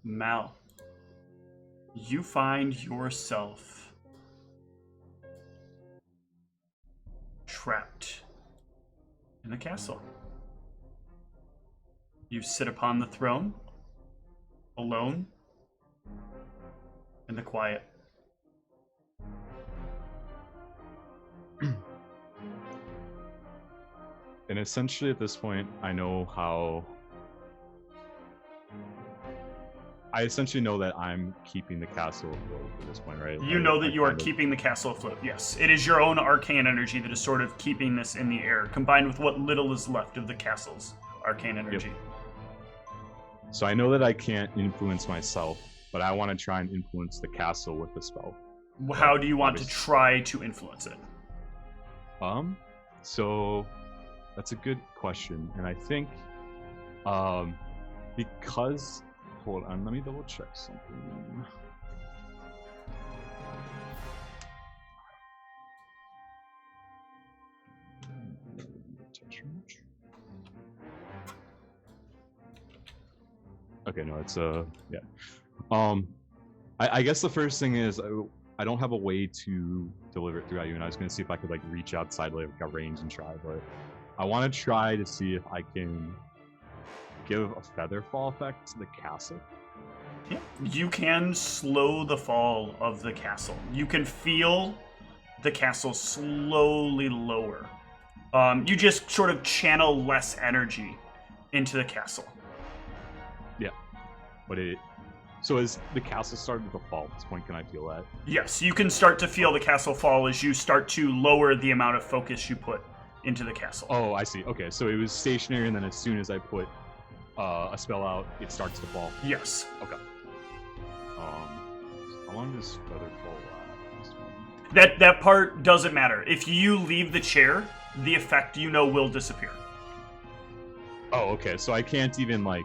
Mal, you find yourself trapped in the castle. You sit upon the throne, alone, in the quiet. And essentially at this point, I essentially know that I'm keeping the castle afloat at this point, right? You know that you are keeping the castle afloat, yes. It is your own arcane energy that is sort of keeping this in the air, combined with what little is left of the castle's arcane energy. Yep. So I know that I can't influence myself, but I want to try and influence the castle with the spell. How do you want to try to influence it? So that's a good question, and I think, because, hold on, let me double check something. Okay, no, it's yeah. I guess the first thing is I don't have a way to deliver it throughout you, and I was going to see if I could like reach outside like a range and try, but I want to try to see if I can give a feather fall effect to the castle. Yeah. You can slow the fall of the castle. You can feel the castle slowly lower. You just sort of channel less energy into the castle. Yeah, but so as the castle started to fall at this point, can I feel that? Yes, you can start to feel the castle fall as you start to lower the amount of focus you put into the castle. Oh, I see. Okay, so it was stationary, and then as soon as I put a spell out, it starts to fall. Yes. Okay. How long does feather fall last? That part doesn't matter. If you leave the chair, the effect will disappear. Oh, okay. So I can't even like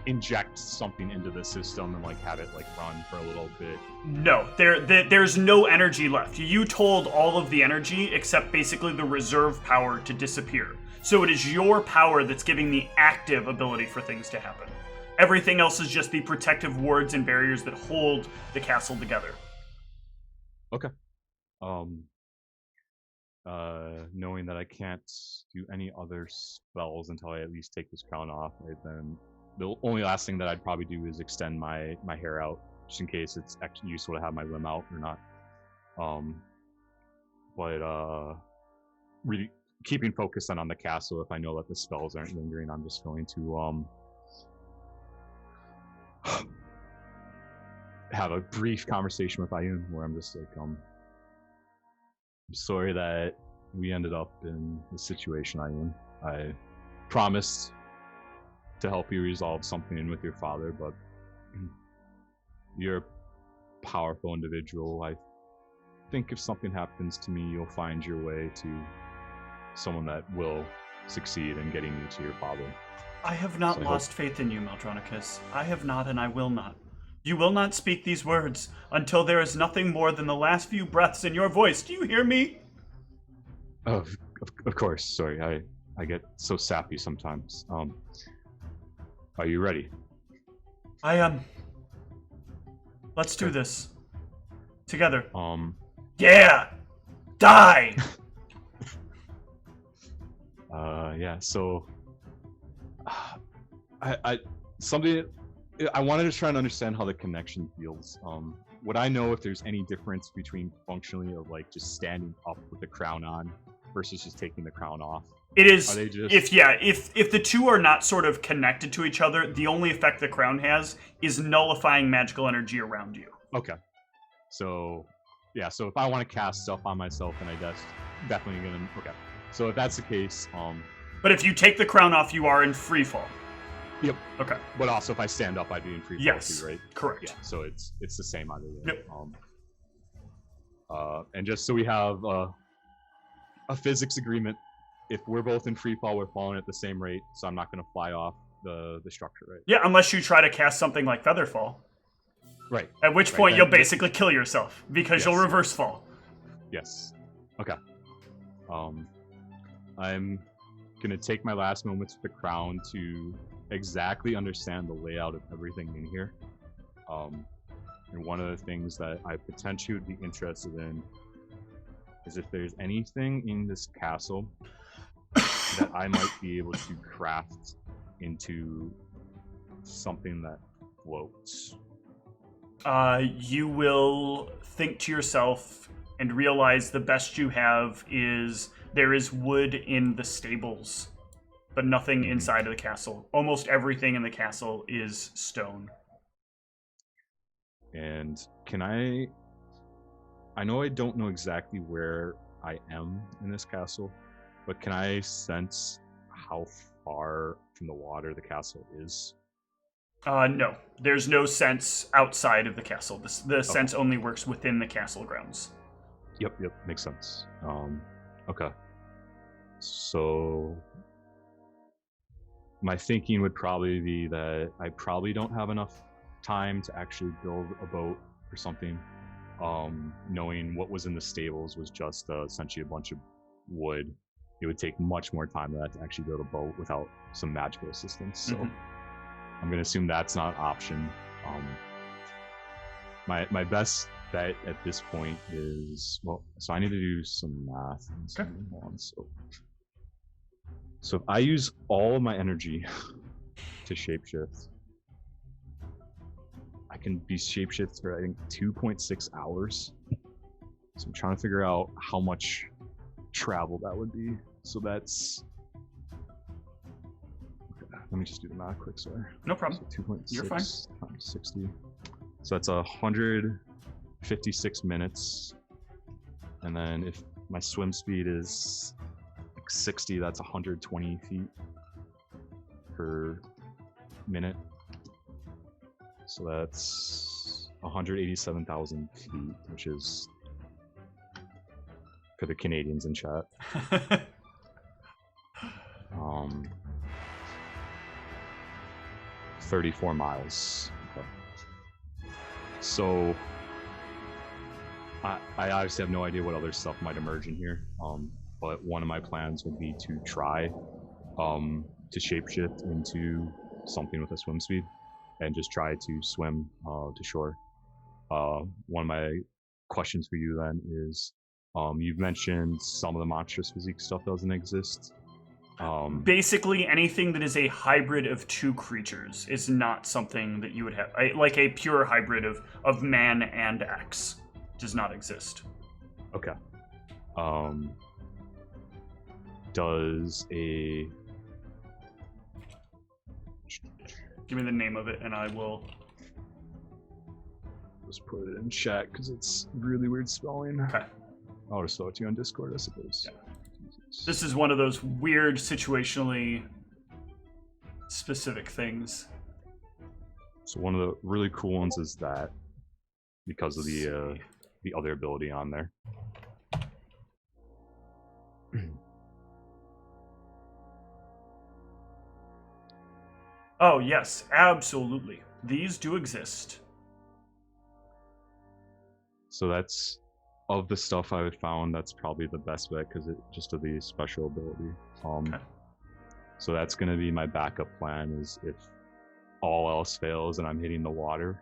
inject something into the system and like have it like run for a little bit. No, there's no energy left. You told all of the energy except basically the reserve power to disappear. So it is your power that's giving the active ability for things to happen. Everything else is just the protective wards and barriers that hold the castle together. Okay. Knowing that I can't do any other spells until I at least take this crown off, right, then the only last thing that I'd probably do is extend my hair out, just in case it's actually useful to have my limb out or not. But really keeping focus on the castle. If I know that the spells aren't lingering, I'm just going to have a brief conversation with Ayun where I'm just like, I'm sorry that we ended up in the situation, Ayun. I promised to help you resolve something with your father, but you're a powerful individual. I think if something happens to me, you'll find your way to someone that will succeed in getting you to your father. I have not lost faith in you, Maldronicus. I have not, and I will not. You will not speak these words until there is nothing more than the last few breaths in your voice. Do you hear me? Oh, of course. Sorry, I get so sappy sometimes. Are you ready? I am. Let's do this. Together. Yeah! Die! Yeah, so... something... I wanted to try and understand how the connection feels. Would I know if there's any difference between functionally of like just standing up with the crown on versus just taking the crown off? It is, if the two are not sort of connected to each other, the only effect the crown has is nullifying magical energy around you. Okay. So, yeah, so if I want to cast stuff on myself, then I guess definitely gonna, okay. So if that's the case, But if you take the crown off, you are in free fall. Yep. Okay. But also if I stand up, I'd be in free fall yes, too, right? Correct. Yeah, so it's the same either way. Yep. And just so we have a physics agreement, if we're both in free fall, we're falling at the same rate, so I'm not going to fly off the structure, right? Yeah, unless you try to cast something like Featherfall. Right. At which point you'll basically kill yourself, because you'll reverse fall. Yes. Okay. I'm going to take my last moments with the crown to exactly understand the layout of everything in here. And one of the things that I potentially would be interested in is if there's anything in this castle that I might be able to craft into something that floats. You will think to yourself and realize the best you have is there is wood in the stables, but nothing inside of the castle. Almost everything in the castle is stone. And can I know I don't know exactly where I am in this castle, but can I sense how far from the water the castle is? No. There's no sense outside of the castle. The sense only works within the castle grounds. Yep, makes sense. Okay. So my thinking would probably be that I probably don't have enough time to actually build a boat or something. Knowing what was in the stables was just essentially a bunch of wood, it would take much more time than that to actually build a boat without some magical assistance. So I'm going to assume that's not an option. My best bet at this point is, well, so I need to do some math. Okay. So if I use all my energy to shapeshift, I can be shapeshift for I think 2.6 hours. So I'm trying to figure out how much travel that would be. So that's, okay, let me just do the math quick, sorry. No problem. So 2.6 You're fine. times 60. So that's 156 minutes. And then if my swim speed is like 60, that's 120 feet per minute. So that's 187,000 feet, which is, for the Canadians in chat, 34 miles. Okay. So I obviously have no idea what other stuff might emerge in here, but one of my plans would be to try to shapeshift into something with a swim speed and just try to swim to shore. One of my questions for you then is, you've mentioned some of the monstrous physique stuff doesn't exist. Basically, anything that is a hybrid of two creatures is not something that you would have. Like a pure hybrid of man and X does not exist. Okay. Does a... Give me the name of it, and I will... Just put it in chat, because it's really weird spelling. Okay. I'll just throw it to you on Discord, I suppose. Yeah. This is one of those weird, situationally specific things. So one of the really cool ones is that, because of the other ability on there. Oh, yes, absolutely. These do exist. So that's, of the stuff I found, that's probably the best bet because it just of the special ability. Okay. So that's going to be my backup plan, is if all else fails and I'm hitting the water,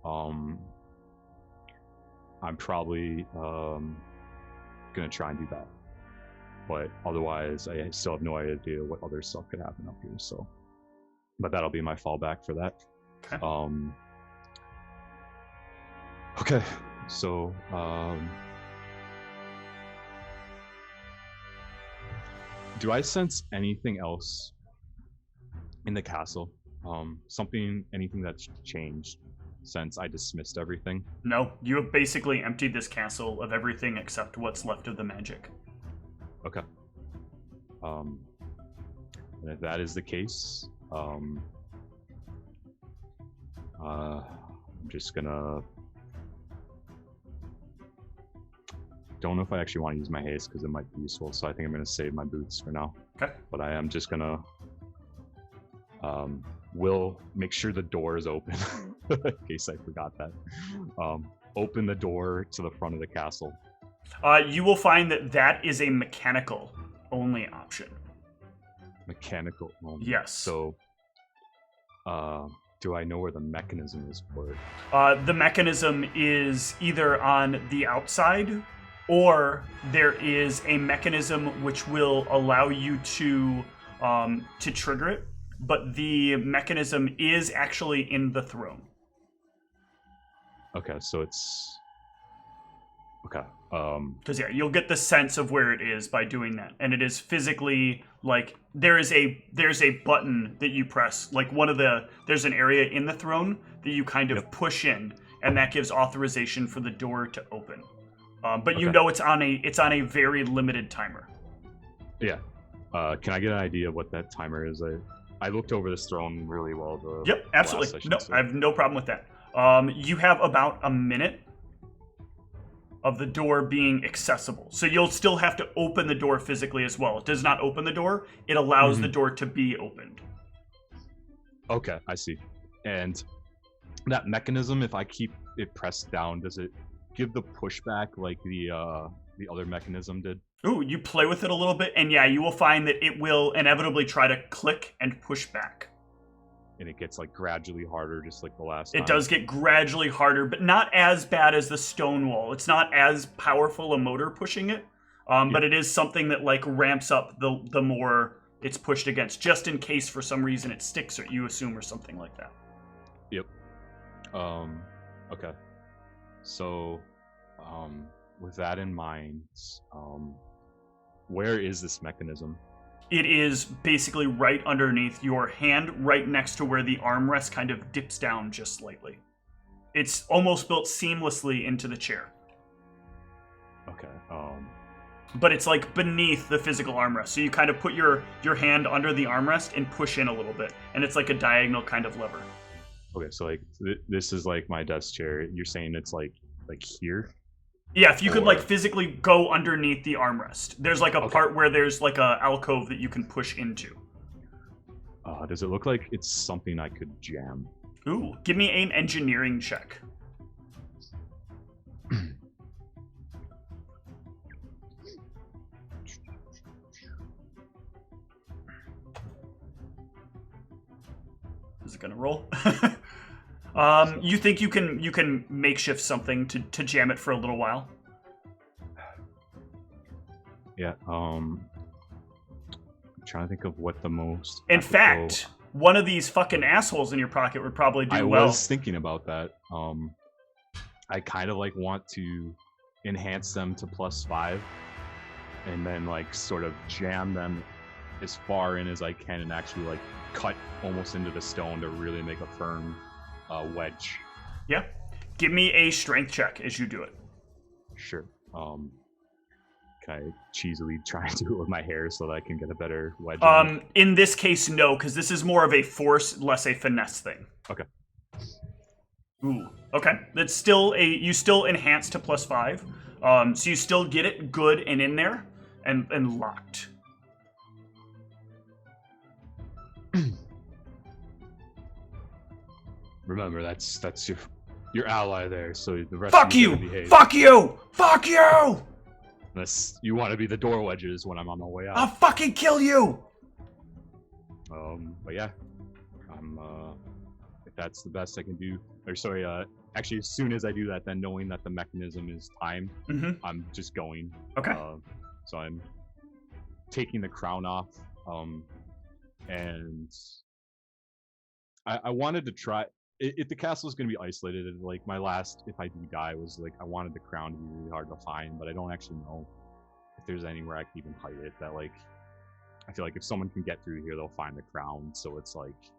I'm probably going to try and do that. But otherwise, I still have no idea what other stuff could happen up here. So, but that'll be my fallback for that. Okay. Okay. So, do I sense anything else in the castle? Anything that's changed since I dismissed everything? No, you have basically emptied this castle of everything except what's left of the magic. Okay. And if that is the case, I'm just gonna... Don't know if I actually want to use my haste because it might be useful, so I think I'm going to save my boots for now. Okay. But I am just going to will make sure the door is open in case I forgot that. Open the door to the front of the castle. You will find that is a mechanical only option. Mechanical only. Yes. So Do I know where the mechanism is for it? The mechanism is either on the outside, or there is a mechanism which will allow you to trigger it. But the mechanism is actually in the throne. Okay, so it's okay. Because you'll get the sense of where it is by doing that, and it is physically like there's a button that you press, like there's an area in the throne that you kind of push in, and that gives authorization for the door to open. But you know it's on a very limited timer. Yeah. Can I get an idea of what that timer is? I looked over this throne really well. Yep, absolutely. No, I have no problem with that. You have about a minute of the door being accessible. So you'll still have to open the door physically as well. It does not open the door. It allows the door to be opened. Okay, I see. And that mechanism, if I keep it pressed down, does it give the pushback like the other mechanism did? Ooh, you play with it a little bit, and yeah, you will find that it will inevitably try to click and push back. And it gets like gradually harder, just like the last time. It does get gradually harder, but not as bad as the stone wall. It's not as powerful a motor pushing it, but it is something that like ramps up the more it's pushed against, just in case for some reason it sticks, or you assume, or something like that. Yep. Okay. So, with that in mind, where is this mechanism? It is basically right underneath your hand, right next to where the armrest kind of dips down just slightly. It's almost built seamlessly into the chair. Okay. But it's like beneath the physical armrest. So you kind of put your hand under the armrest and push in a little bit. And it's like a diagonal kind of lever. Okay, so like this is like my desk chair. You're saying it's like here? Yeah, if you could like physically go underneath the armrest. There's like a part where there's like a alcove that you can push into. Does it look like it's something I could jam? Ooh, give me an engineering check. Is it gonna roll? You think you can makeshift something to jam it for a little while? Yeah. I'm trying to think of what the most. In fact, one of these fucking assholes in your pocket would probably do well. I was thinking about that. I kind of like want to enhance them to +5, and then like sort of jam them as far in as I can, and actually like cut almost into the stone to really make a firm wedge. Yeah. Give me a strength check as you do it. Sure. Can I cheesily try and do it with my hair so that I can get a better wedge? In this case, no, because this is more of a force, less a finesse thing. Okay. Ooh. Okay. That's still you still enhance to +5. So you still get it good and in there and locked. Remember, that's your ally there, so the rest Fuck of you you! behave. Fuck you! Fuck you! Unless you want to be the door wedges when I'm on my way out. I'll fucking kill you! But yeah. If that's the best I can do. Or sorry, actually as soon as I do that, then knowing that the mechanism is timed, I'm just going. Okay. So I'm taking the crown off, and I wanted to try. If the castle is going to be isolated, like my last, if I do die, was like I wanted the crown to be really hard to find, but I don't actually know if there's anywhere I can even hide it. That like, I feel like if someone can get through here, they'll find the crown. So it's like,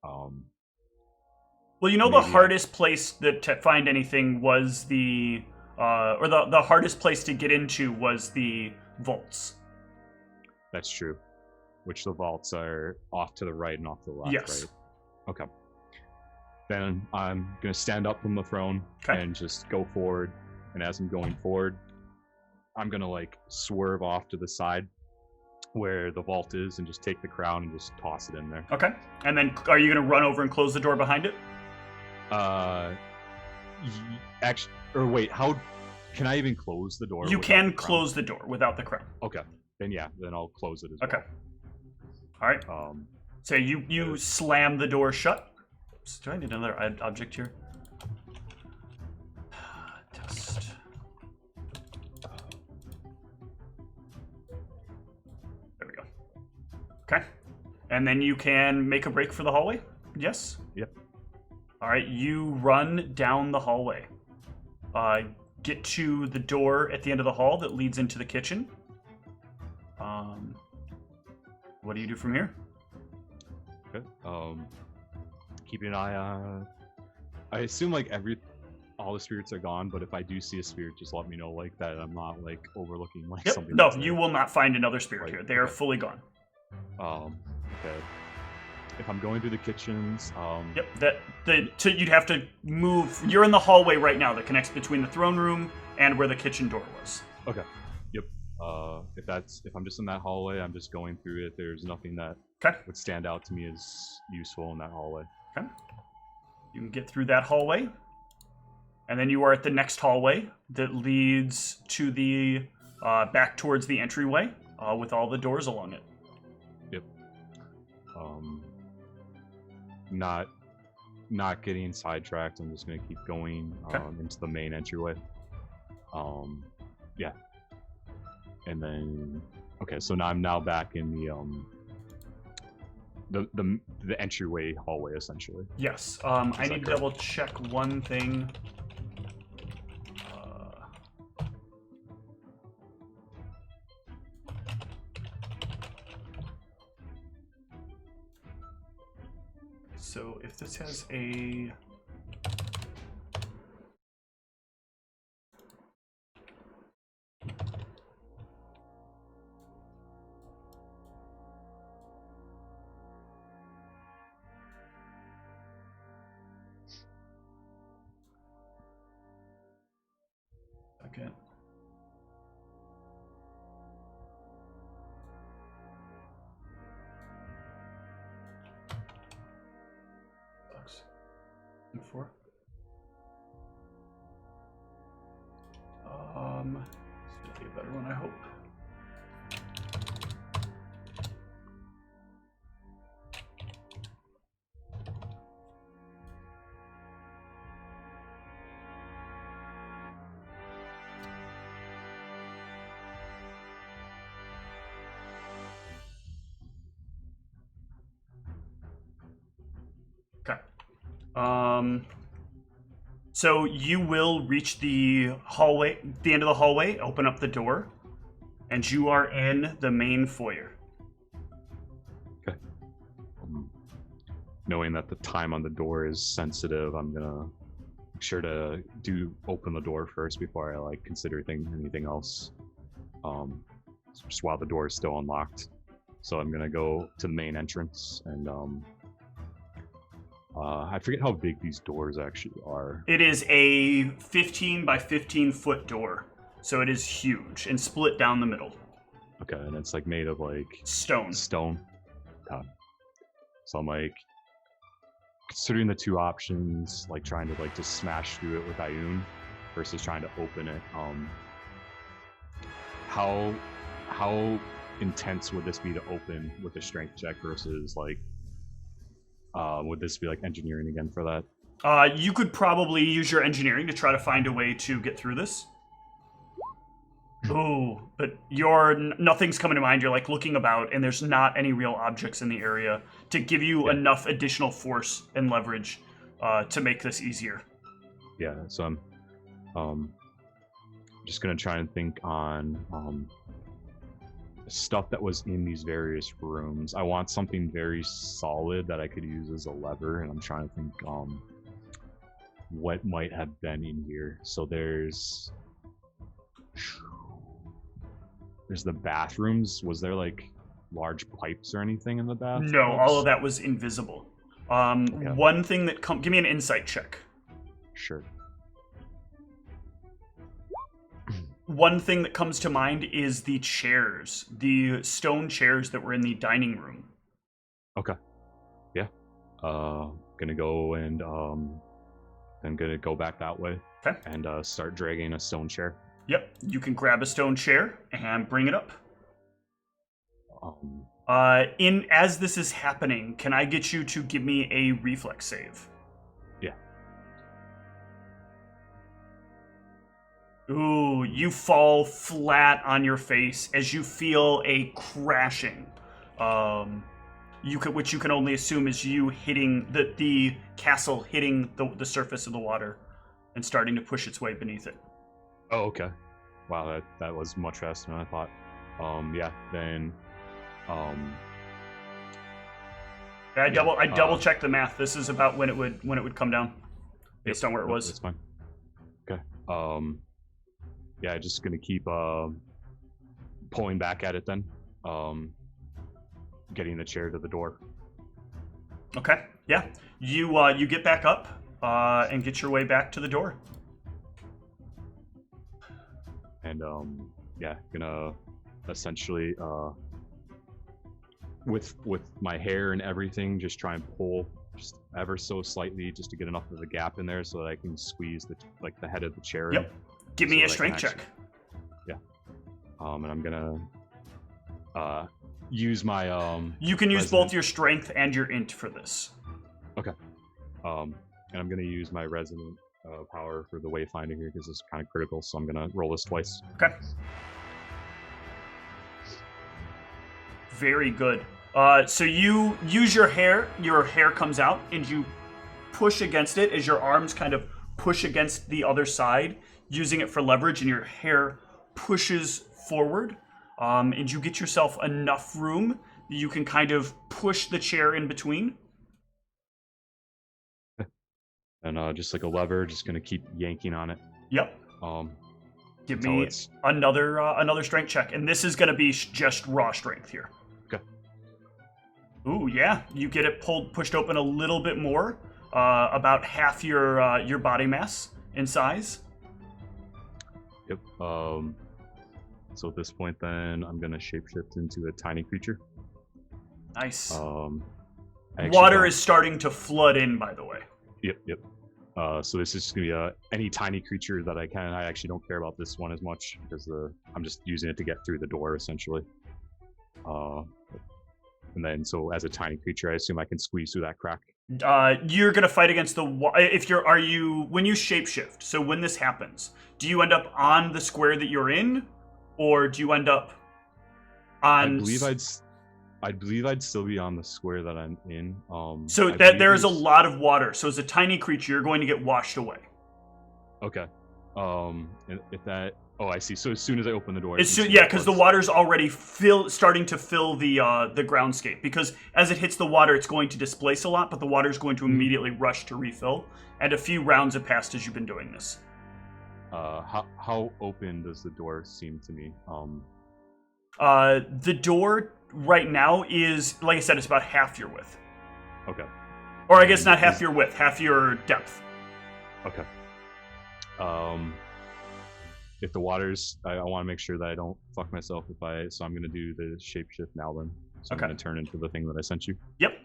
well, you know, the hardest place to find anything was the hardest place to get into was the vaults. That's true. Which the vaults are off to the right and off to the left, yes. Right? Okay. Then I'm going to stand up from the throne and just go forward. And as I'm going forward, I'm going to like swerve off to the side where the vault is and just take the crown and just toss it in there. Okay. And then are you going to run over and close the door behind it? Actually, or wait, how can I even close the door? You can close the door without the crown. Okay. Then yeah, then I'll close it as well. Okay. All right. So you slam the door shut. Oops, do I need another object here? Test. There we go. Okay. And then you can make a break for the hallway? Yes? Yep. All right, you run down the hallway. Get to the door at the end of the hall that leads into the kitchen. What do you do from here? Okay. Keeping an eye on. I assume like all the spirits are gone, but if I do see a spirit, just let me know like that. I'm not like overlooking like something. No, you will not find another spirit here. They are fully gone. Okay. If I'm going through the kitchens, you'd have to move. You're in the hallway right now that connects between the throne room and where the kitchen door was. Okay. Yep. If I'm just in that hallway, I'm just going through it. There's nothing that would stand out to me as useful in that hallway. Okay. You can get through that hallway, and then you are at the next hallway that leads to the back towards the entryway with all the doors along it. Yep. Not getting sidetracked. I'm just gonna keep going into the main entryway. Yeah. And then so now I'm back in the entryway hallway essentially. Yes. I need to double check one thing. So if this has a... Second. Four. This will be a better one, I hope. Okay. So you will reach the hallway, the end of the hallway, open up the door, and you are in the main foyer. Okay. Knowing that the time on the door is sensitive, I'm gonna make sure to open the door first before I like consider anything else. Just while the door is still unlocked. So I'm gonna go to the main entrance and I forget how big these doors actually are. It is a 15 by 15 foot door. So it is huge and split down the middle. Okay, and it's like made of like... Stone. So I'm like, considering the two options, like trying to like just smash through it with Ioun versus trying to open it, how intense would this be to open with a strength check versus like, would this be like engineering again for that? You could probably use your engineering to try to find a way to get through this. Oh, but nothing's coming to mind. You're like looking about, and there's not any real objects in the area to give you enough additional force and leverage to make this easier. Yeah, so I'm just gonna try and think on stuff that was in these various rooms. I want something very solid that I could use as a lever, and I'm trying to think what might have been in here. So there's the bathrooms. Was there like large pipes or anything in the bathrooms? No, all of that was invisible. Okay. One thing that give me an insight check. Sure. One thing that comes to mind is the chairs, the stone chairs that were in the dining room. Okay. Yeah. Gonna go and then gonna go back that way. Okay. And start dragging a stone chair. Yep. You can grab a stone chair and bring it up. Um. As this is happening, can I get you to give me a reflex save? Ooh, you fall flat on your face as you feel a crashing. Which you can only assume is you hitting the castle hitting the surface of the water and starting to push its way beneath it. Oh, okay. Wow, that was much faster than I thought. Yeah, then I double checked the math. This is about when it would come down, based on where it was. That's fine. Okay. Yeah, just gonna keep pulling back at it then. Getting the chair to the door. Okay. Yeah. You get back up and get your way back to the door. And yeah, gonna essentially with my hair and everything, just try and pull just ever so slightly, just to get enough of a gap in there so that I can squeeze the head of the chair in. Yep. Give me a strength check. Yeah. And I'm gonna use my You can use both your strength and your int for this. Okay. And I'm gonna use my resonant power for the wayfinding here because it's kind of critical, so I'm gonna roll this twice. Okay. Very good. So you use your hair comes out, and you push against it as your arms kind of push against the other side, using it for leverage, and your hair pushes forward, and you get yourself enough room that you can kind of push the chair in between. And just like a lever, just gonna keep yanking on it. Yep. Give me it's... another strength check, and this is gonna be just raw strength here. Okay. Ooh, yeah, you get it pushed open a little bit more, about half your body mass in size. Yep. So at this point, then I'm gonna shapeshift into a tiny creature. Nice. Water Water is starting to flood in, by the way. Yep. So this is just gonna be any tiny creature that I can. I actually don't care about this one as much because I'm just using it to get through the door essentially. And then so as a tiny creature, I assume I can squeeze through that crack. You're gonna fight against when you shapeshift. So when this happens, do you end up on the square that you're in, or do you end up on? I believe I'd still be on the square that I'm in. So that there is a lot of water. So as a tiny creature, you're going to get washed away. Okay. If that. Oh, I see. So as soon as I open the door, because the water's already starting to fill the groundscape. Because as it hits the water, it's going to displace a lot, but the water's going to immediately rush to refill. And a few rounds have passed as you've been doing this. How open does the door seem to me? The door right now is, like I said, it's about half your width. Okay. Or I guess not half your width, half your depth. Okay. If the water's, I want to make sure that I don't fuck myself so I'm gonna do the shapeshift now then. So I'm gonna turn into the thing that I sent you. Yep.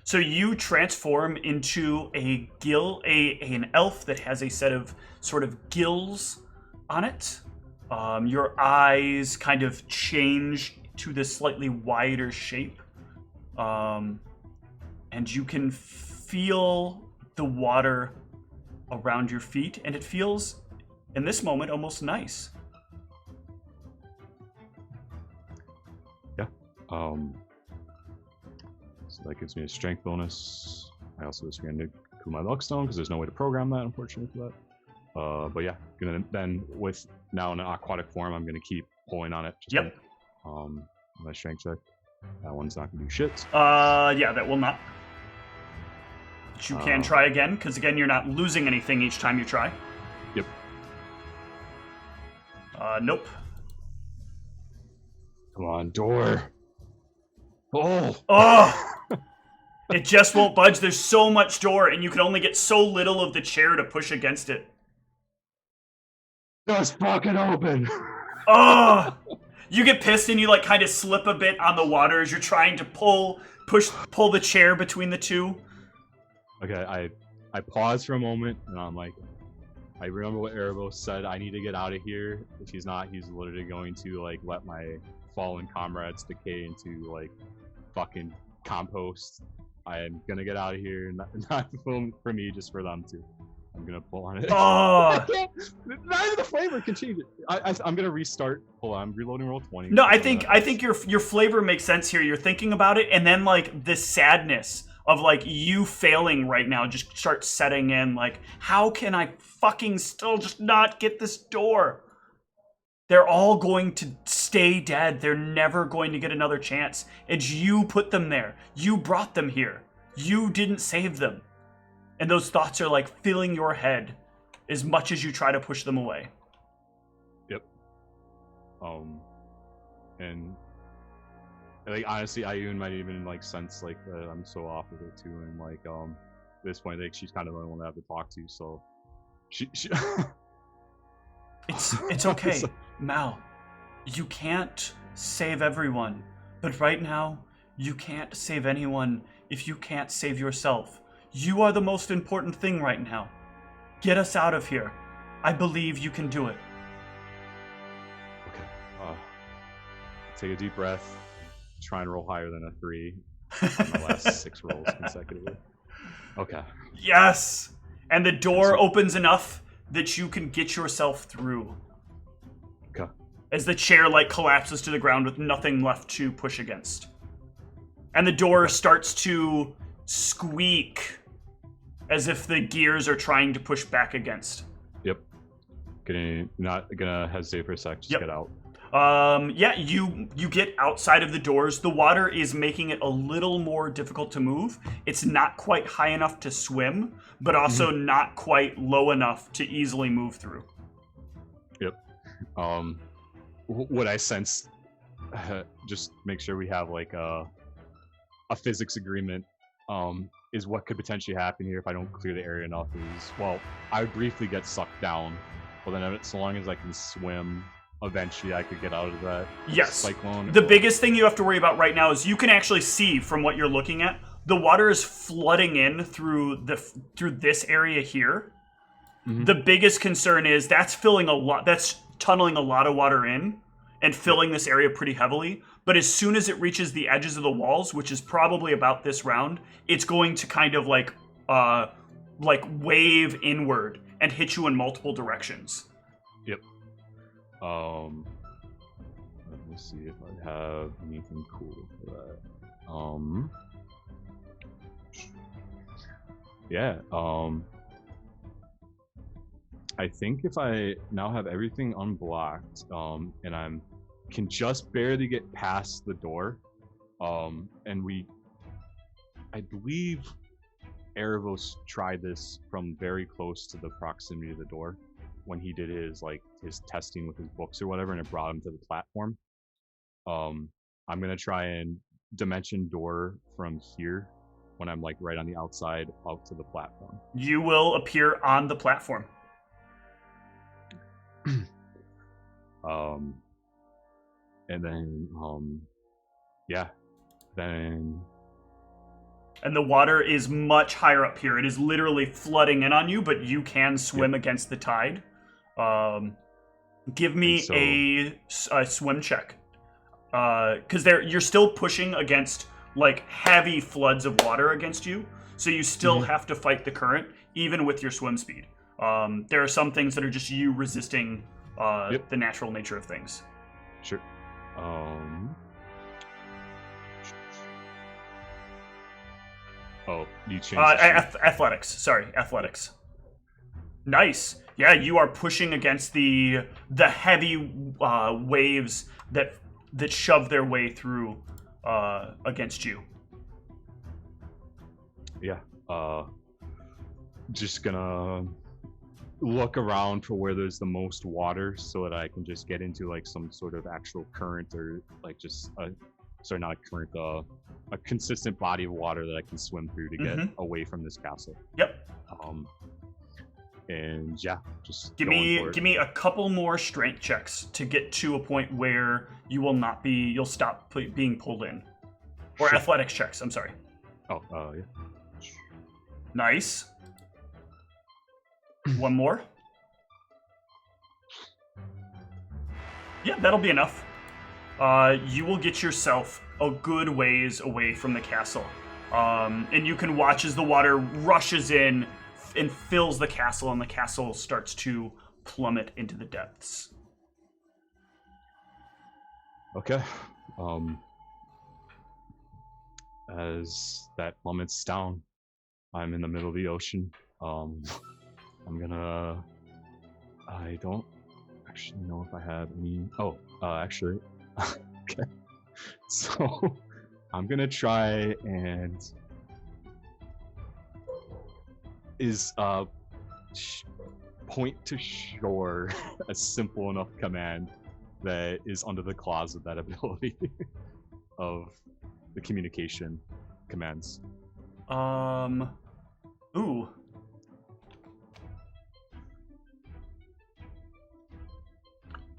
So you transform into an elf that has a set of sort of gills on it. Your eyes kind of change to this slightly wider shape. And you can feel the water around your feet, and it feels, in this moment, almost nice. Yeah. So that gives me a strength bonus. I also just going to cool my luck stone because there's no way to program that, unfortunately, for that. But yeah, then with now in an aquatic form, I'm gonna keep pulling on it. Yep. My strength check. That one's not gonna do shit. Yeah, that will not. But you can try again, because again, you're not losing anything each time you try. Yep. Nope. Come on, door. Oh! It just won't budge. There's so much door, and you can only get so little of the chair to push against it. Just fucking open. Oh! You get pissed and you like kind of slip a bit on the water as you're trying to pull the chair between the two. Okay, I pause for a moment and I'm like, I remember what Erebos said. I need to get out of here. If he's not, he's literally going to like let my fallen comrades decay into like fucking compost. I am gonna get out of here, not for me, just for them too. I'm gonna pull on it. Oh. I can't. Neither the flavor can change it. I'm gonna restart. Hold on, I'm reloading roll 20. No, I think your flavor makes sense here. You're thinking about it, and then like the sadness of like you failing right now just starts setting in. Like, how can I fucking still just not get this door? They're all going to stay dead. They're never going to get another chance. It's you put them there. You brought them here. You didn't save them. And those thoughts are like filling your head as much as you try to push them away. Yep. And like honestly, Ayun might even like sense like I'm so off with it too, and like at this point, like she's kind of the only one I have to talk to, so she It's okay, Mal. You can't save everyone, but right now you can't save anyone if you can't save yourself. You are the most important thing right now. Get us out of here. I believe you can do it. Okay. Take a deep breath. Try and roll higher than a 3 on my last 6 rolls consecutively. Okay. Yes! And the door opens enough that you can get yourself through. Okay. As the chair like collapses to the ground with nothing left to push against. And the door starts to squeak as if the gears are trying to push back against. Yep. Not gonna hesitate for a sec, just get out. Yeah, you get outside of the doors. The water is making it a little more difficult to move. It's not quite high enough to swim, but also not quite low enough to easily move through. Yep. What I sense, just make sure we have like a physics agreement, is what could potentially happen here if I don't clear the area enough is, well, I would briefly get sucked down, but then so long as I can swim, eventually I could get out of that cyclone. The biggest thing you have to worry about right now is you can actually see from what you're looking at, the water is flooding in through this area here. Mm-hmm. The biggest concern is that's tunneling a lot of water in and filling this area pretty heavily. But as soon as it reaches the edges of the walls, which is probably about this round, it's going to kind of like wave inward and hit you in multiple directions. Yep. Let me see if I have anything cool for that. Yeah. I think if I now have everything unblocked, and can just barely get past the door, and I believe Erebos tried this from very close to the proximity of the door when he did his testing with his books or whatever, and it brought him to the platform. I'm gonna try and dimension door from here when I'm like right on the outside out to the platform. You will appear on the platform. And then, And the water is much higher up here. It is literally flooding in on you, but you can swim against the tide. Give me a swim check. Because you're still pushing against like heavy floods of water against you, so you still have to fight the current, even with your swim speed. There are some things that are just you resisting the natural nature of things. Sure. You changed athletics. Sorry, athletics. Nice. Yeah, you are pushing against the heavy waves that shove their way through against you. Yeah. Just gonna look around for where there's the most water so that I can just get into like some sort of actual current, or like just not a current, a consistent body of water that I can swim through to get away from this castle. Yep. And yeah, just give me a couple more strength checks to get to a point where you'll stop being pulled in, or athletics checks. I'm sorry. Yeah. Nice. One more. Yeah, that'll be enough. You will get yourself a good ways away from the castle. And you can watch as the water rushes in and fills the castle, and the castle starts to plummet into the depths. Okay. As that plummets down, I'm in the middle of the ocean. I don't actually know if I have any. Actually, okay. So I'm gonna try and point to shore a simple enough command that is under the clause of that ability of the communication commands. Ooh.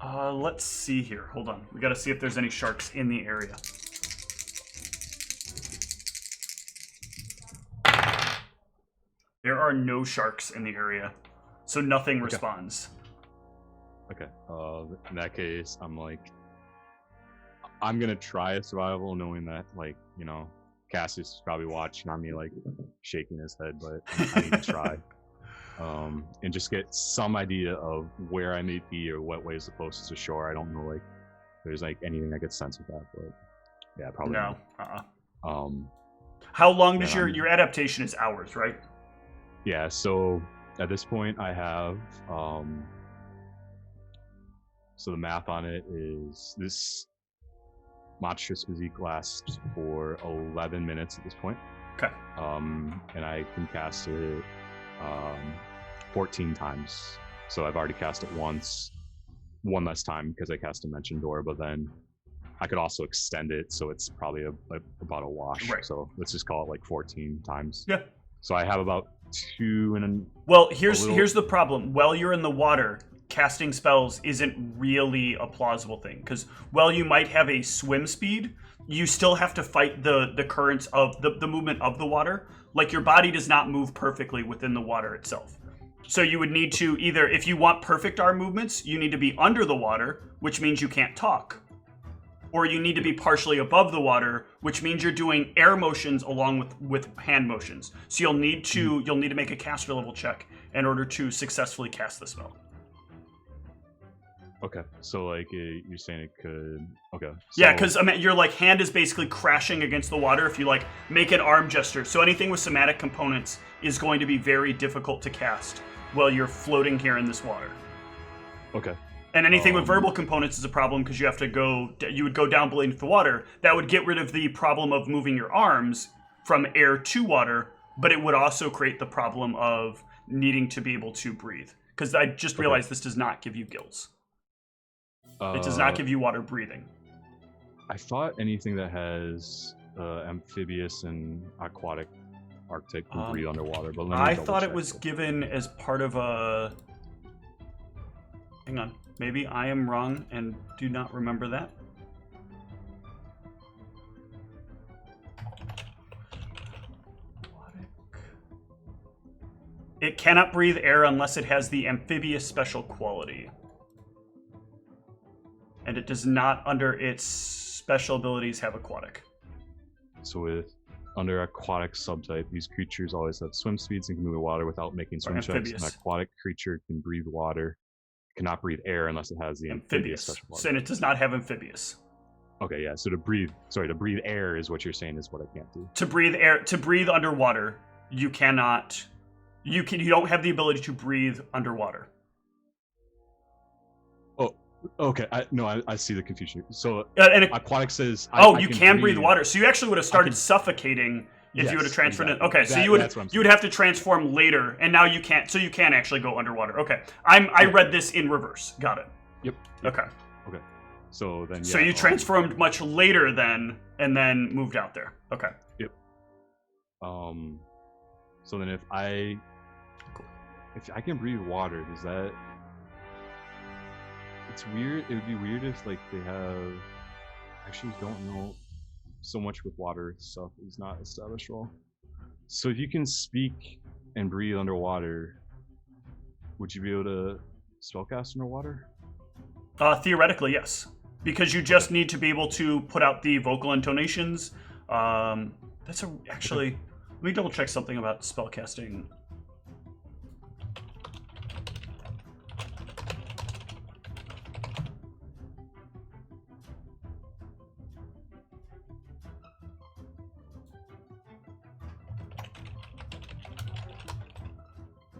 Let's see here. Hold on. We gotta see if there's any sharks in the area. There are no sharks in the area, so nothing responds. Okay. In that case, I'm gonna try a survival, knowing that, Cassius is probably watching on me, shaking his head, but I need to try. And just get some idea of where I may be or what way is the closest to shore. I don't know, if there's anything I could sense with that, but yeah, probably no. not. How long does your adaptation is hours, right? Yeah. So at this point, I have so the math on it is this monstrous physique lasts for 11 minutes at this point. Okay. And I can cast it 14 times. So I've already cast it once, one less time because I cast Dimension Door, but then I could also extend it, so it's probably about a wash. Right. So let's just call it 14 times. Yeah. So I have about two and well, here's the problem. While you're in the water, casting spells isn't really a plausible thing, because while you might have a swim speed, you still have to fight the currents of the movement of the water. Your body does not move perfectly within the water itself. So you would need to either, if you want perfect arm movements, you need to be under the water, which means you can't talk. Or you need to be partially above the water, which means you're doing air motions along with hand motions. So you'll need to make a caster level check in order to successfully cast the spell. Okay, so you're saying it could. Okay. So... Yeah, because your hand is basically crashing against the water if you make an arm gesture. So anything with somatic components is going to be very difficult to cast while you're floating here in this water. Okay. And anything with verbal components is a problem because you would go down beneath the water. That would get rid of the problem of moving your arms from air to water, but it would also create the problem of needing to be able to breathe. Because I just realized this does not give you gills. It does not give you water breathing. I thought anything that has amphibious and aquatic arctic can breathe underwater, but let me I thought it was given as part of a... Hang on. Maybe I am wrong and do not remember that. It cannot breathe air unless it has the amphibious special quality. And it does not, under its special abilities, have aquatic. So under aquatic subtype, these creatures always have swim speeds and can move in water without making swim checks. An aquatic creature can breathe water, cannot breathe air unless it has the amphibious special quality. So, and it does not have amphibious. Okay, yeah. So to breathe air is what you're saying is what I can't do. To breathe underwater, you cannot. You don't have the ability to breathe underwater. Okay, I see the confusion. So aquatic says, you can breathe water. So you actually would have started suffocating if you would have transferred it. Okay, so you would have to transform later, and now you can't. So you can actually go underwater. Okay, I read this in reverse. Got it. Yep. Okay. So then. Yeah, so you transformed much later then, and then moved out there. Okay. Yep. So then if I can breathe water, does that? It's weird. It would be weird if they have. Actually, don't know so much with water stuff is not established well. So if you can speak and breathe underwater, would you be able to spellcast underwater? Theoretically, yes, because you just need to be able to put out the vocal intonations. Actually. Let me double check something about spellcasting.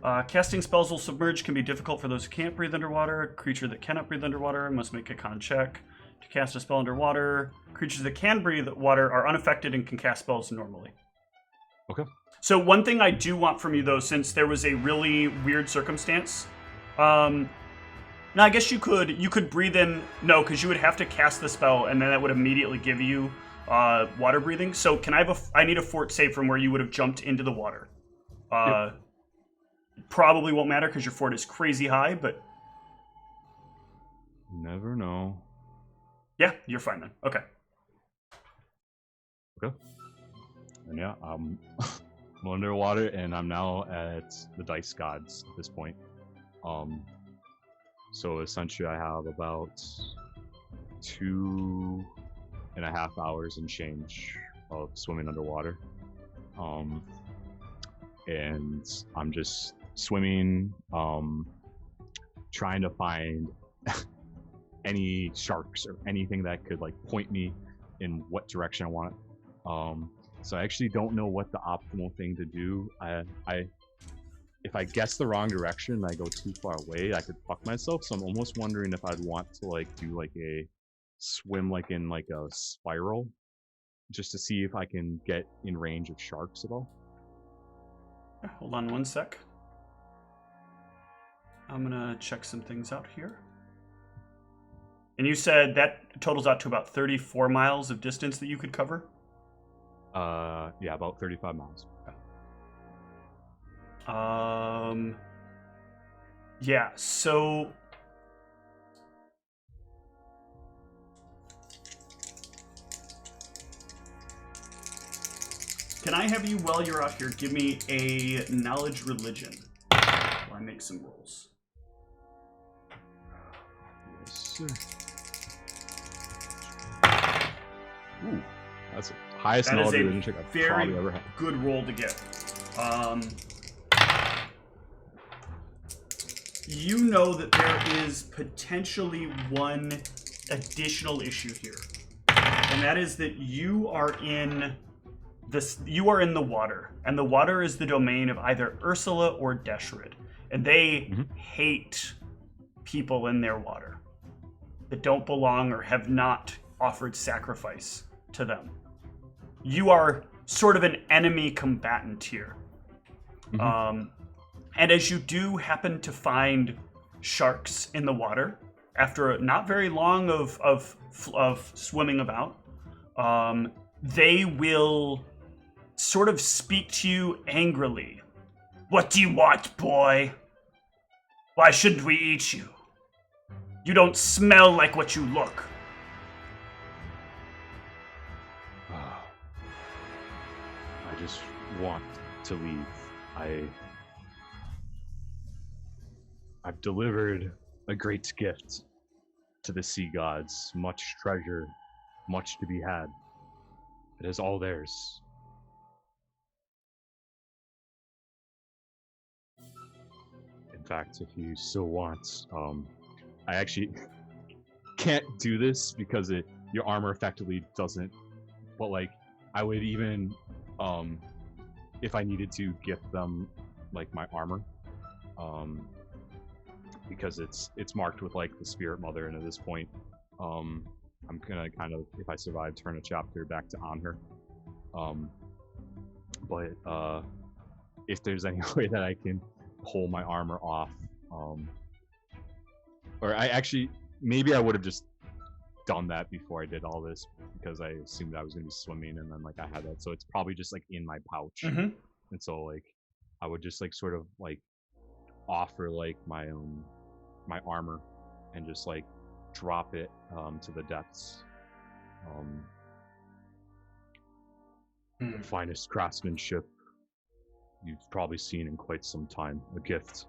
Casting spells will submerge can be difficult for those who can't breathe underwater. A creature that cannot breathe underwater must make a con check to cast a spell underwater. Creatures that can breathe water are unaffected and can cast spells normally. Okay. So one thing I do want from you, though, since there was a really weird circumstance, now I guess you could breathe in. No, because you would have to cast the spell, and then that would immediately give you water breathing. So can I have I need a fort save from where you would have jumped into the water. Yep. Probably won't matter because your fort is crazy high, but never know. Yeah, you're fine then. Okay. Okay. And yeah, I'm underwater, and I'm now at the dice gods at this point. So essentially, I have about 2.5 hours and change of swimming underwater. And I'm just swimming, trying to find any sharks or anything that could like point me in what direction I want. So I actually don't know what the optimal thing to do. If I guess the wrong direction and I go too far away, I could fuck myself. So I'm almost wondering if I'd want to like do like a swim like in like a spiral, just to see if I can get in range of sharks at all. Hold on one sec. I'm gonna check some things out here. And you said that totals out to about 34 miles of distance that you could cover? Yeah, about 35 miles. Yeah, so can I have you, while you're out here, give me a knowledge religion while I make some rolls? Yes, sir. Ooh, that's the highest knowledge religion check I've probably ever had. Good roll to get. You know that there is potentially one additional issue here, and that is that you are in the water, and the water is the domain of either Ursula or Deshrid, and they hate people in their water that don't belong or have not offered sacrifice to them. You are sort of an enemy combatant here. And as you do happen to find sharks in the water, after not very long of swimming about, they will sort of speak to you angrily. What do you want, boy? Why shouldn't we eat you? You don't smell like what you look. I just want to leave. I've delivered a great gift to the sea gods, much treasure, much to be had. It is all theirs. In fact, if you still want, I actually can't do this because your armor effectively doesn't, but like, I would even, if I needed to gift them like my armor, because it's marked with like the Spirit Mother, and at this point, I'm gonna kind of, if I survive, turn a chapter back to on her. But if there's any way that I can pull my armor off, or maybe I would have just done that before I did all this, because I assumed I was gonna be swimming, and then like I had that, so it's probably just like in my pouch, and so like I would just like sort of like offer like my armor and just like drop it to the depths. The finest craftsmanship you've probably seen in quite some time. A gift.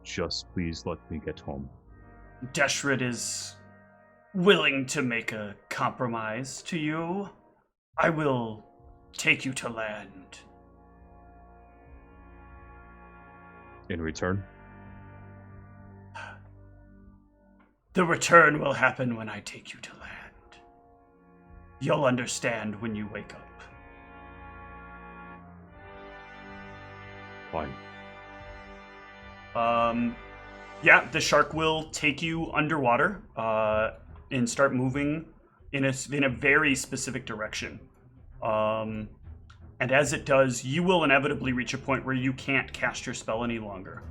Just please let me get home. Deshrid is willing to make a compromise to you. I will take you to land. In return? The return will happen when I take you to land. You'll understand when you wake up. Fine. Yeah, the shark will take you underwater and start moving in a very specific direction. And as it does, you will inevitably reach a point where you can't cast your spell any longer.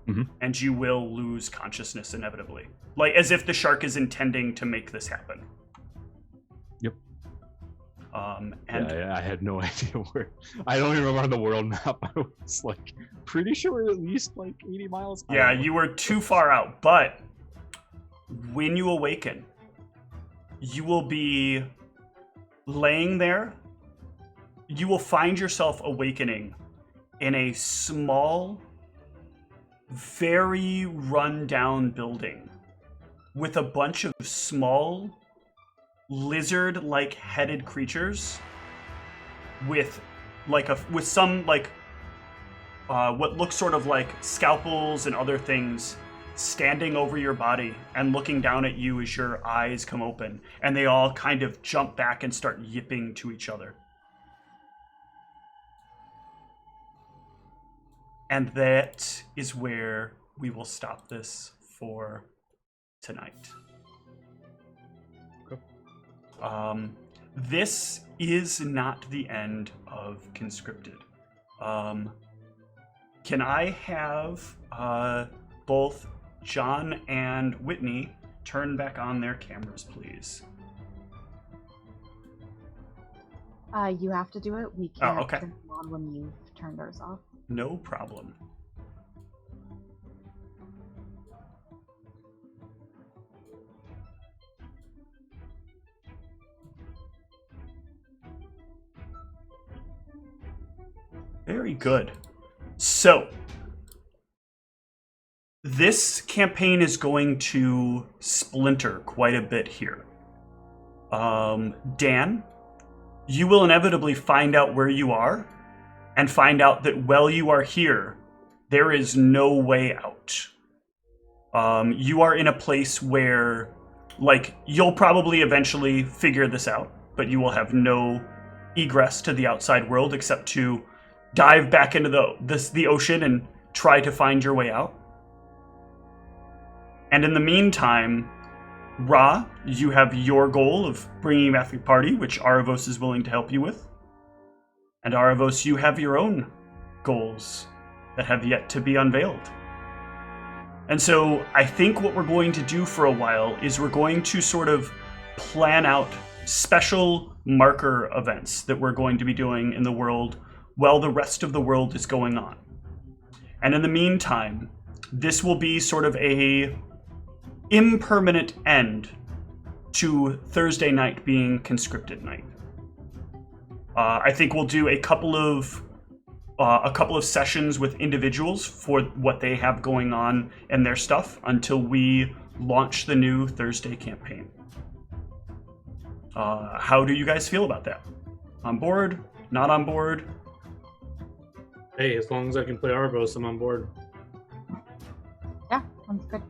Mm-hmm. And you will lose consciousness inevitably. Like, as if the shark is intending to make this happen. Yep. And I had no idea where. I don't even remember on the world map. I was like pretty sure we're at least like 80 miles. Yeah, you were too far out. But when you awaken, you will be laying there. You will find yourself awakening in a small, very run-down building with a bunch of small lizard-like headed creatures with some what looks sort of like scalpels and other things standing over your body and looking down at you as your eyes come open, and they all kind of jump back and start yipping to each other. And that is where we will stop this for tonight. Okay. This is not the end of Conscripted. Can I have both John and Whitney turn back on their cameras, please? You have to do it. We can't okay. turn them on when you've turned ours off. No problem. Very good. So, this campaign is going to splinter quite a bit here. Dan, you will inevitably find out where you are and find out that while you are here, there is no way out. You are in a place where, you'll probably eventually figure this out, but you will have no egress to the outside world except to dive back into the ocean and try to find your way out. And in the meantime, Ra, you have your goal of bringing back the party, which Aravos is willing to help you with. And Aravos, you have your own goals that have yet to be unveiled. And so I think what we're going to do for a while is we're going to sort of plan out special marker events that we're going to be doing in the world while the rest of the world is going on. And in the meantime, this will be sort of a impermanent end to Thursday night being Conscripted night. I think we'll do a couple of sessions with individuals for what they have going on and their stuff until we launch the new Thursday campaign. How do you guys feel about that? On board? Not on board? Hey, as long as I can play Arvos, I'm on board. Yeah, sounds good.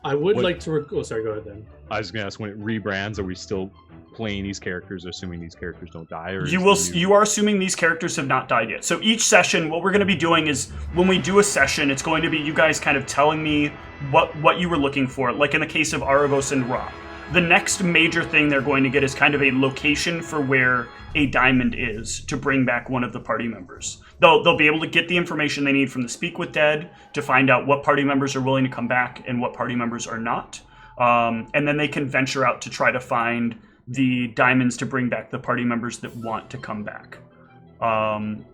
I would like to... Oh, sorry, go ahead then. I was going to ask, when it rebrands, are we still playing these characters, assuming these characters don't die? Or you are assuming these characters have not died yet. So each session, what we're going to be doing is, when we do a session, it's going to be you guys kind of telling me what you were looking for, like in the case of Aravos and Ra. The next major thing they're going to get is kind of a location for where a diamond is to bring back one of the party members. They'll be able to get the information they need from the Speak with Dead to find out what party members are willing to come back and what party members are not. And then they can venture out to try to find the diamonds to bring back the party members that want to come back. And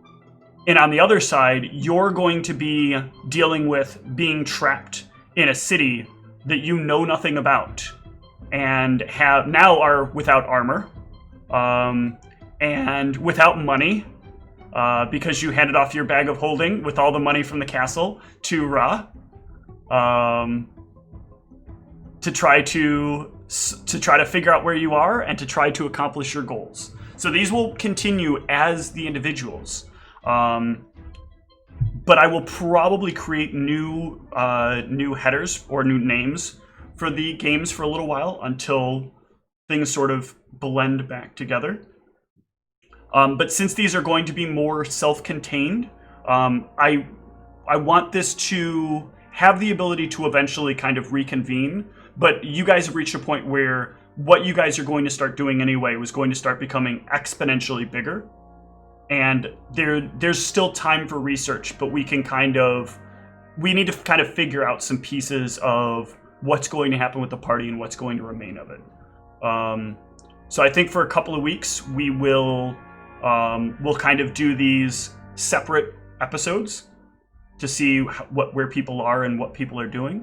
on the other side, you're going to be dealing with being trapped in a city that you know nothing about and are without armor and without money because you handed off your bag of holding with all the money from the castle to Ra to try to figure out where you are and to try to accomplish your goals. So these will continue as the individuals. But I will probably create new headers or new names for the games for a little while until things sort of blend back together. But since these are going to be more self-contained, I want this to have the ability to eventually kind of reconvene, but you guys have reached a point where what you guys are going to start doing anyway was going to start becoming exponentially bigger. And there's still time for research, but we need to kind of figure out some pieces of what's going to happen with the party and what's going to remain of it. So I think for a couple of weeks, we'll kind of do these separate episodes to see where people are and what people are doing.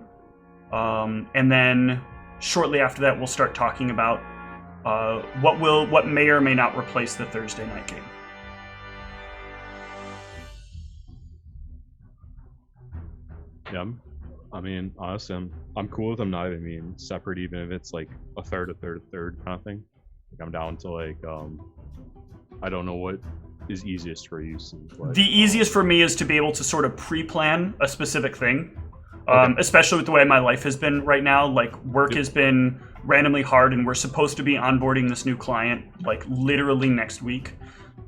And then shortly after that, we'll start talking about what may or may not replace the Thursday night game. Yeah, I mean, honestly, I'm cool with them not even being separate, even if it's like a third kind of thing. Like I'm down to like, I don't know what is easiest for you. But, the easiest for me is to be able to sort of pre-plan a specific thing, Okay. especially with the way my life has been right now. Like work has been randomly hard, and we're supposed to be onboarding this new client like literally next week.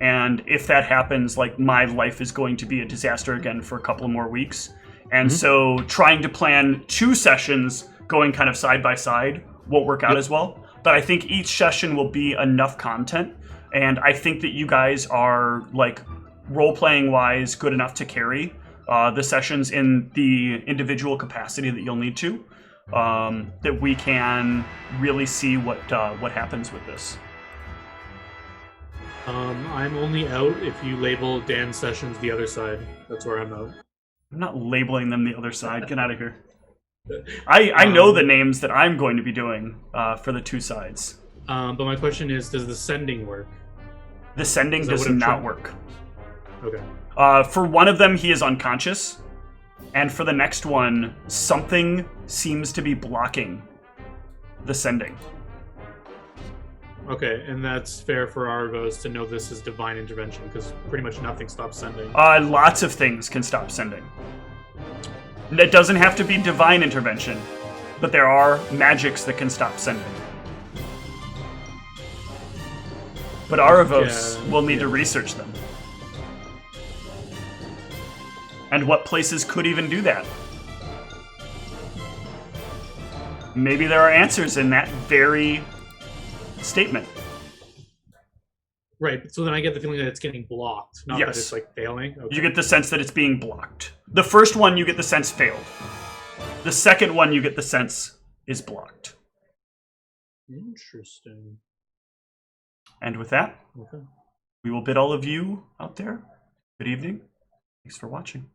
And if that happens, like my life is going to be a disaster again for a couple of more weeks. And so trying to plan 2 sessions going kind of side by side won't work out as well. But I think each session will be enough content. And I think that you guys are, like, role-playing wise good enough to carry the sessions in the individual capacity that you'll need to, that we can really see what happens with this. I'm only out if you label Dan's sessions the other side. That's where I'm out. I'm not labeling them the other side. Get out of here. I know the names that I'm going to be doing for the 2 sides. But my question is, does the sending work? The sending does not work. Okay. For one of them, he is unconscious. And for the next one, something seems to be blocking the sending. Okay, and that's fair for Arvos to know this is divine intervention, because pretty much nothing stops sending. Lots of things can stop sending. It doesn't have to be divine intervention, but there are magics that can stop sending. But Arvos will need to research them. And what places could even do that? Maybe there are answers in that very statement. Right, so then I get the feeling that it's getting blocked, not that it's like failing. Okay. You get the sense that it's being blocked. The first one, you get the sense failed. The second one, you get the sense is blocked. Interesting. And with that, Okay. we will bid all of you out there good evening. Thanks for watching.